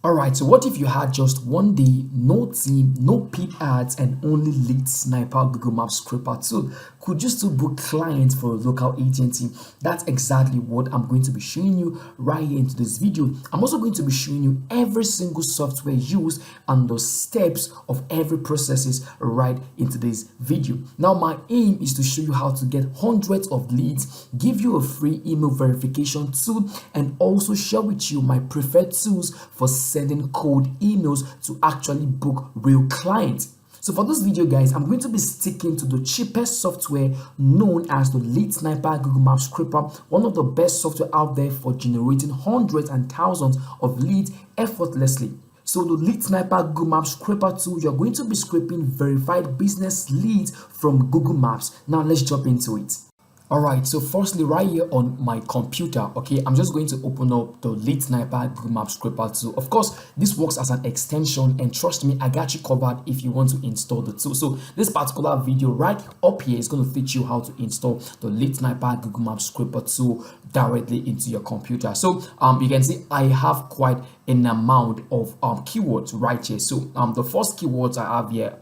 Alright, so what if you had just one day, no team, no peep ads, and only lead sniper Google Maps scraper tool? Could you still book clients for a local agency? That's exactly what I'm going to be showing you right here into this video. I'm also going to be showing you every single software used and the steps of every processes right into this video. Now, my aim is to show you how to get hundreds of leads, give you a free email verification tool, and also share with you my preferred tools for sending cold emails to actually book real clients. So for this video, guys, I'm going to be sticking to the cheapest software known as the Lead Sniper Google Maps Scraper, one of the best software out there for generating hundreds and thousands of leads effortlessly. So the Lead Sniper Google Maps Scraper tool, you're going to be scraping verified business leads from Google Maps. Now let's jump into it. Alright, so firstly, right here on my computer, okay, I'm just going to open up the Lead Sniper Google Maps Scraper tool. Of course, this works as an extension, and trust me, I got you covered if you want to install the tool. So this particular video right up here is going to teach you how to install the Lead Sniper Google Maps Scraper tool directly into your computer. So you can see I have quite an amount of keywords right here. So the first keywords I have here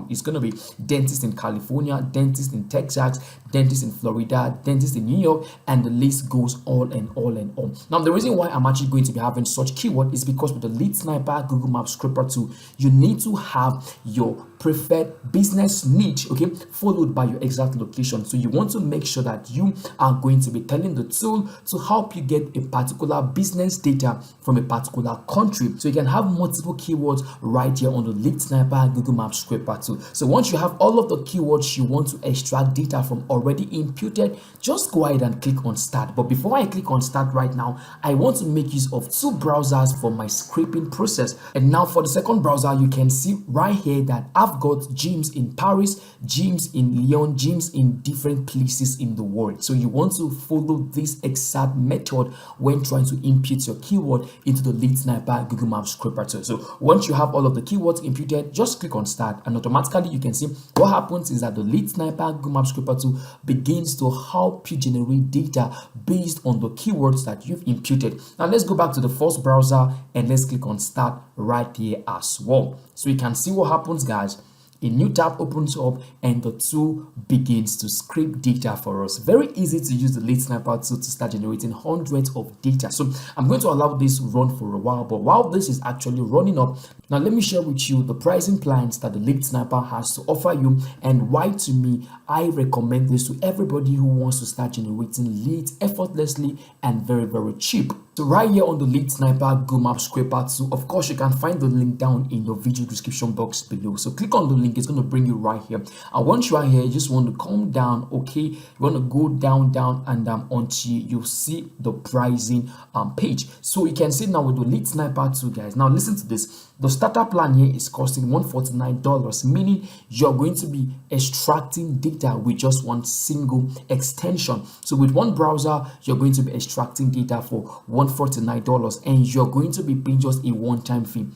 is going to be dentist in California, dentist in Texas, dentist in Florida, dentist in New York, and the list goes on and on and on. Now, the reason why I'm actually going to be having such keyword is because with the Lead Sniper Google Maps Scraper tool, you need to have your preferred business niche, okay, followed by your exact location. So you want to make sure that you are going to be telling the tool to help you get a particular business data from a particular country. So you can have multiple keywords right here on the Lead Sniper Google Maps Scraper tool. So once you have all of the keywords you want to extract data from already imputed, just go ahead and click on start. But before I click on start right now, I want to make use of two browsers for my scraping process. And now for the second browser, you can see right here that I've got gyms in Paris, gyms in Lyon, gyms in different places in the world. So you want to follow this exact method when trying to impute your keyword into the Lead Sniper Google Maps Scraper tool. So once you have all of the keywords imputed, just click on start, and automatically you can see what happens is that the Lead Sniper Google Maps Scraper tool begins to help you generate data based on the keywords that you've imputed. Now let's go back to the first browser and let's click on start right here as well. So you can see what happens, guys. A new tab opens up and the tool begins to scrape data for us. Very easy to use the Lead Sniper tool to start generating hundreds of data. So I'm going to allow this run for a while, but while this is actually running up, now let me share with you the pricing plans that the Lead Sniper has to offer you and why to me I recommend this to everybody who wants to start generating leads effortlessly and very, very cheap. So right here on the Lead Sniper Google Maps Scraper tool, of course, you can find the link down in the video description box below. So click on the link, it's going to bring you right here. And once you are here, you just want to come down, okay? You want to go down, and until you see the pricing page. So you can see now with the Lead Sniper tool, guys. Now listen to this. The starter plan here is costing $149, meaning you're going to be extracting data with just one single extension. So with one browser, you're going to be extracting data for $149 and you're going to be paying just a one-time fee.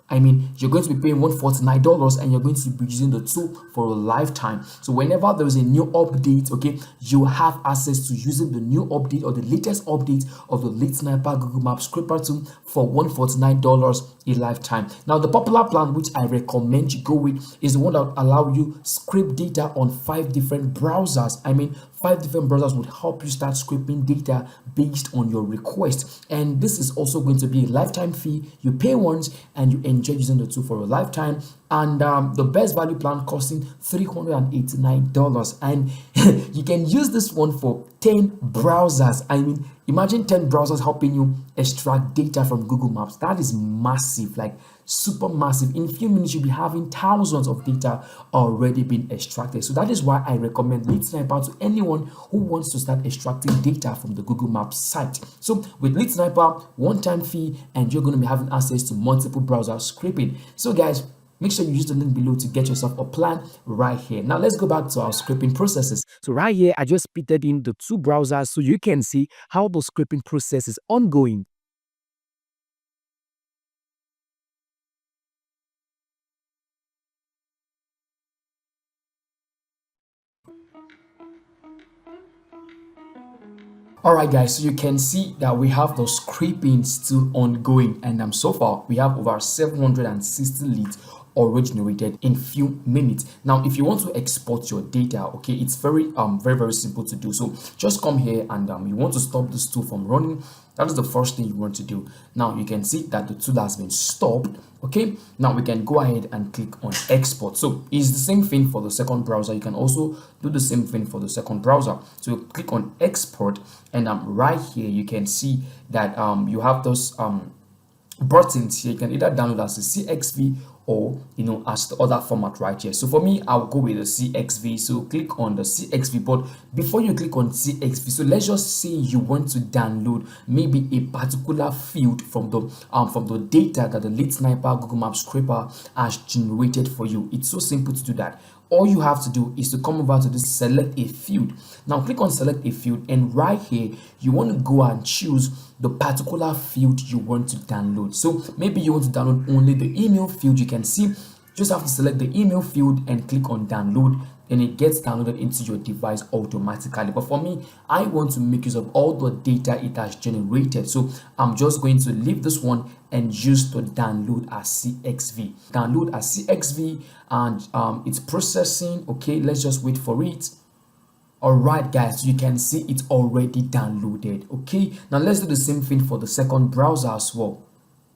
I mean, you're going to be paying $149 and you're going to be using the tool for a lifetime. So whenever there is a new update, okay, you have access to using the new update or the latest update of the Lead Sniper Google Maps Scraper tool for $149 a lifetime. Now, the popular plan, which I recommend you go with, is the one that allow you scrape data on 5 different browsers. I mean, 5 different browsers would help you start scraping data based on your request. And this is also going to be a lifetime fee. You pay once and you enjoy using the tool for a lifetime. And the best value plan costing $389. And you can use this one for 10 browsers. I mean, imagine 10 browsers helping you extract data from Google Maps. That is massive, like super massive. In a few minutes, you'll be having thousands of data already being extracted. So that is why I recommend Lead Sniper to anyone who wants to start extracting data from the Google Maps site. So with Lead Sniper, one-time fee, and you're going to be having access to multiple browser scraping. So guys, make sure you use the link below to get yourself a plan right here. Now let's go back to our scraping processes. So right here, I just pitted in the 2 browsers so you can see how the scraping process is ongoing. Alright guys, so you can see that we have the scraping still ongoing, and so far we have over 760 leads already generated in few minutes. Now if you want to export your data, okay, it's very simple to do. So just come here and you want to stop this tool from running. That is the first thing you want to do. Now you can see that the tool has been stopped. Okay, now we can go ahead and click on export. So it's the same thing for the second browser. You can also do the same thing for the second browser. So click on export, and right here you can see that you have those buttons here. You can either download as a CXV or as the other format right here. So for me, I'll go with the CXV. So click on the CXV. But before you click on CXV, so let's just say you want to download maybe a particular field from the data that the Lead Sniper Google Maps scraper has generated for you. It's so simple to do that. All you have to do is to come over to this select a field. Now click on select a field, and right here you want to go and choose the particular field you want to download. So maybe you want to download only the email field. You can see, just have to select the email field and click on download, and it gets downloaded into your device automatically. But for me, I want to make use of all the data it has generated, so I'm just going to leave this one and use to download as CXV. Download as CXV, and it's processing. Okay, let's just wait for it. Alright guys, you can see it's already downloaded. Okay, now let's do the same thing for the second browser as well.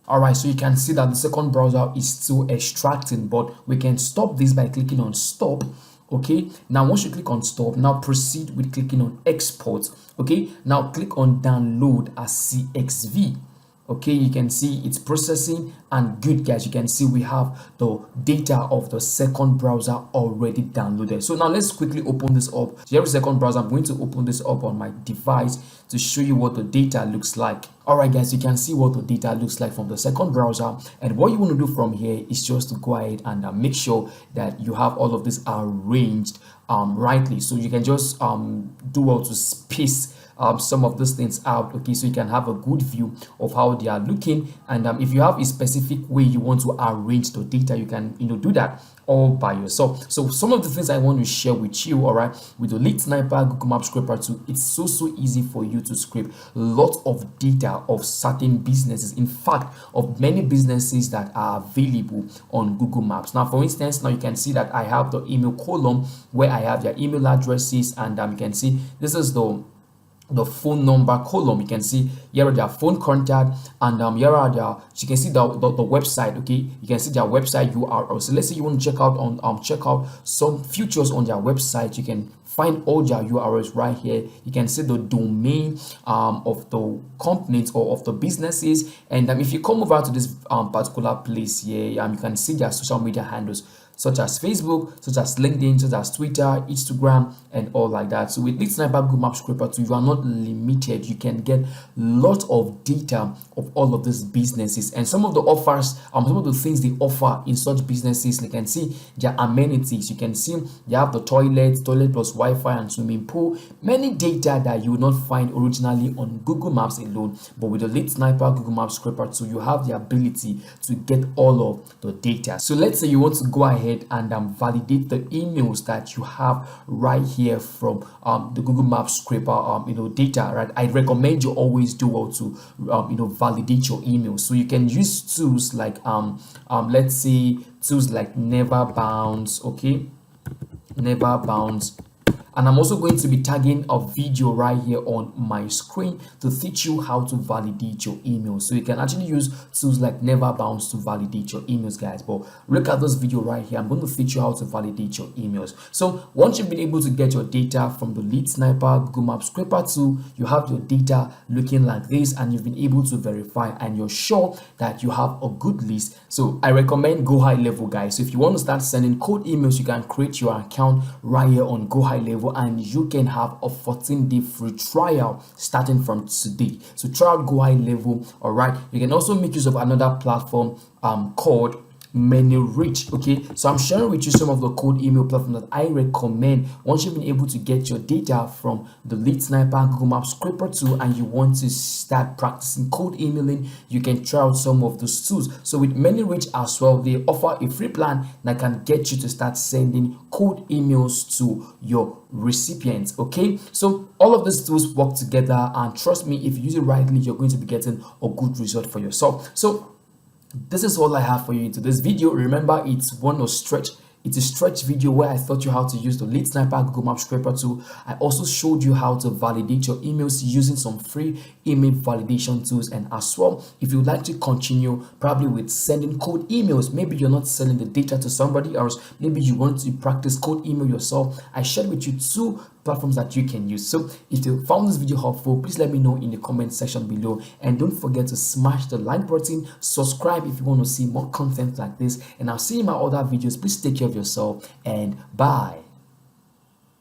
Alright, so you can see that the second browser is still extracting, but we can stop this by clicking on stop. Okay, now once you click on stop, now proceed with clicking on export. Okay, now click on download as CXV. Okay, you can see it's processing, and good guys, you can see we have the data of the second browser already downloaded. So now let's quickly open this up. So every second browser, I'm going to open this up on my device to show you what the data looks like. Alright guys, you can see what the data looks like from the second browser, and what you want to do from here is just to go ahead and make sure that you have all of this arranged rightly. So you can just do well to space some of these things out, okay, so you can have a good view of how they are looking. And if you have a specific way you want to arrange the data, you can do that all by yourself. So some of the things I want to share with you, all right, with the Lead Sniper Google Maps Scraper 2, it's so easy for you to scrape lots of data of certain businesses, in fact of many businesses that are available on Google Maps. Now for instance, now you can see that I have the email column where I have their email addresses, and you can see this is the phone number column. You can see here are their phone contact, and here are their, you can see the website. Okay, you can see their website URL. So let's say you want to check out some features on their website. You can find all their URLs right here. You can see the domain of the companies or of the businesses, and if you come over to this particular place here, you can see their social media handles, such as Facebook, such as LinkedIn, such as Twitter, Instagram, and all like that. So with Lead Sniper Google Maps Scraper 2, you are not limited. You can get lots of data of all of these businesses, and some of the offers, some of the things they offer in such businesses. You can see their amenities. You can see they have the toilet plus Wi-Fi and swimming pool. Many data that you will not find originally on Google Maps alone, but with the Lead Sniper Google Maps Scraper 2, you have the ability to get all of the data. So let's say you want to go ahead and validate the emails that you have right here from the Google Maps Scraper data, right? I recommend you always do well to validate your emails. So you can use tools like let's say tools like Never Bounce. Okay, Never Bounce. And I'm also going to be tagging a video right here on my screen to teach you how to validate your emails. So you can actually use tools like Never Bounce to validate your emails, guys. But look at this video right here. I'm going to teach you how to validate your emails. So once you've been able to get your data from the Lead Sniper Google Maps Scraper 2, you have your data looking like this, and you've been able to verify, and you're sure that you have a good list. So I recommend Go High Level, guys. So if you want to start sending cold emails, you can create your account right here on Go High Level, and you can have a 14-day free trial starting from today. So try out Go High Level. All right, you can also make use of another platform called ManyReach. Okay, so I'm sharing with you some of the cold email platforms that I recommend once you've been able to get your data from the Lead Sniper Google Maps Scraper tool and you want to start practicing cold emailing. You can try out some of those tools. So with ManyReach as well, they offer a free plan that can get you to start sending cold emails to your recipients. Okay, so all of these tools work together, and trust me, if you use it rightly, you're going to be getting a good result for yourself. So this is all I have for you in today's video. Remember, it's a stretch video where I taught you how to use the Lead Sniper Google Maps Scraper tool. I also showed you how to validate your emails using some free email validation tools. And as well, if you'd like to continue probably with sending cold emails, maybe you're not selling the data to somebody else, maybe you want to practice cold email yourself, I shared with you 2 platforms that you can use. So if you found this video helpful, please let me know in the comment section below, and don't forget to smash the like button, subscribe if you want to see more content like this, and I'll see you in my other videos. Please take care of yourself, and bye.